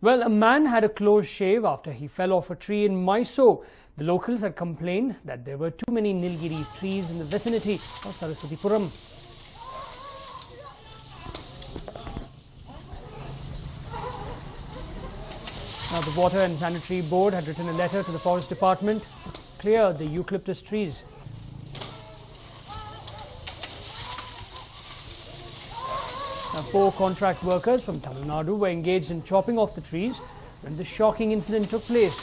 Well, a man had a close shave after he fell off a tree in Mysore. The locals had complained that there were too many Nilgiri trees in the vicinity of Saraswatipuram. Now, the Water and Sanitary Board had written a letter to the Forest Department to clear the eucalyptus trees. Now, 4 contract workers from Tamil Nadu were engaged in chopping off the trees when the shocking incident took place.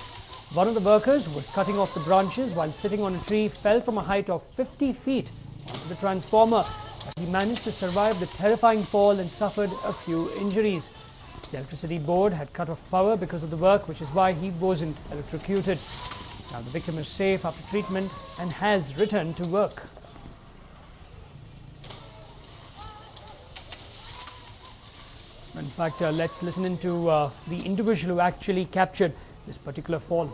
One of the workers, who was cutting off the branches while sitting on a tree, fell from a height of 50 feet onto the transformer. But he managed to survive the terrifying fall and suffered a few injuries. The Electricity Board had cut off power because of the work, which is why he wasn't electrocuted. Now, the victim is safe after treatment and has returned to work. In fact, let's listen into the individual who actually captured this particular fall.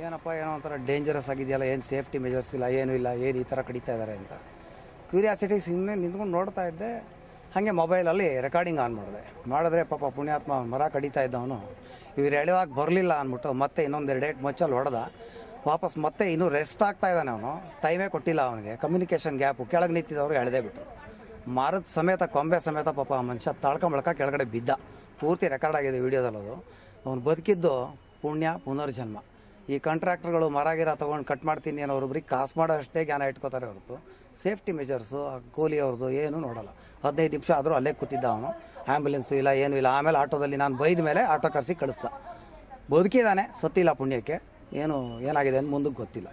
ಏನಪ್ಪ ಏನೋ ಒಂಥರ dangerous ಆಗಿದೆಯಲ್ಲ, ಏನು safety measures ಇಲ್ಲ, ಏನೂ ಇಲ್ಲ, ಏನು ಈ ಥರ ಕಡಿತಾ ಇದ್ದಾರೆ ಅಂತ ಕ್ಯೂರಿಯಾಸಿಟಿ ಸುಮ್ಮನೆ ನಿಂತ್ಕೊಂಡು ನೋಡ್ತಾ ಇದ್ದೆ. ಹಾಗೆ ಮೊಬೈಲಲ್ಲಿ ರೆಕಾರ್ಡಿಂಗ್ ಆನ್ ಮಾಡಿದ್ರೆ ಪಾಪ ಪುಣ್ಯಾತ್ಮ ಮರ ಕಡಿತಾ ಇದ್ದವನು ಇವ್ರು ಎಳೆವಾಗ ಬರಲಿಲ್ಲ ಅಂದ್ಬಿಟ್ಟು ಮತ್ತೆ ಇನ್ನೊಂದು 2 ಮಚ್ಚಲ್ಲಿ ಹೊಡೆದ. ವಾಪಸ್ ಮತ್ತೆ ಇನ್ನೂ ರೆಸ್ಟ್ ಆಗ್ತಾ ಇದ್ದಾನೆ ಅವನು, ಟೈಮೇ ಕೊಟ್ಟಿಲ್ಲ ಅವನಿಗೆ. ಕಮ್ಯುನಿಕೇಷನ್ ಗ್ಯಾಪು, ಕೆಳಗೆ ನಿಂತಿದ್ದವರು ಎಳೆದೇ ಬಿಟ್ಟರು. ಮರದ ಸಮೇತ, ಕೊಂಬೆ ಸಮೇತ ಪಾಪ ಆ ಮನುಷ್ಯ ತಳ್ಕೊಂಬಳಕ ಕೆಳಗಡೆ ಬಿದ್ದ. ಪೂರ್ತಿ ರೆಕಾರ್ಡ್ ಆಗಿದೆ ವಿಡಿಯೋದಲ್ಲದು. ಅವನು ಬದುಕಿದ್ದು ಪುಣ್ಯ ಪುನರ್ಜನ್ಮ. ಈ ಕಾಂಟ್ರಾಕ್ಟರ್ಗಳು ಮರ ಗಿರ ತೊಗೊಂಡು ಕಟ್ ಮಾಡ್ತೀನಿ ಅನ್ನೋರೊಬ್ರಿಗೆ ಕಾಸು ಮಾಡೋ ಅಷ್ಟೇ ಜ್ಞಾನ ಇಟ್ಕೋತಾರೆ ಹೊರತು ಸೇಫ್ಟಿ ಮೆಜರ್ಸು ಕೂಲಿ ಅವ್ರದ್ದು ಏನೂ ನೋಡೋಲ್ಲ. 15 ನಿಮಿಷ ಆದರೂ ಅಲ್ಲೇ ಕೂತಿದ್ದ ಅವನು. ಆ್ಯಂಬುಲೆನ್ಸು ಇಲ್ಲ, ಏನೂ ಇಲ್ಲ. ಆಮೇಲೆ ಆಟೋದಲ್ಲಿ ನಾನು ಬೈದ ಮೇಲೆ ಆಟೋ ಕರೆಸಿ ಕಳಿಸ್ದ. ಬದುಕಿದ್ದಾನೆ, ಸತ್ತಿಲ್ಲ ಪುಣ್ಯಕ್ಕೆ. ಏನಾಗಿದೆ ಅಂತ ಮುಂದಕ್ಕೆ ಗೊತ್ತಿಲ್ಲ.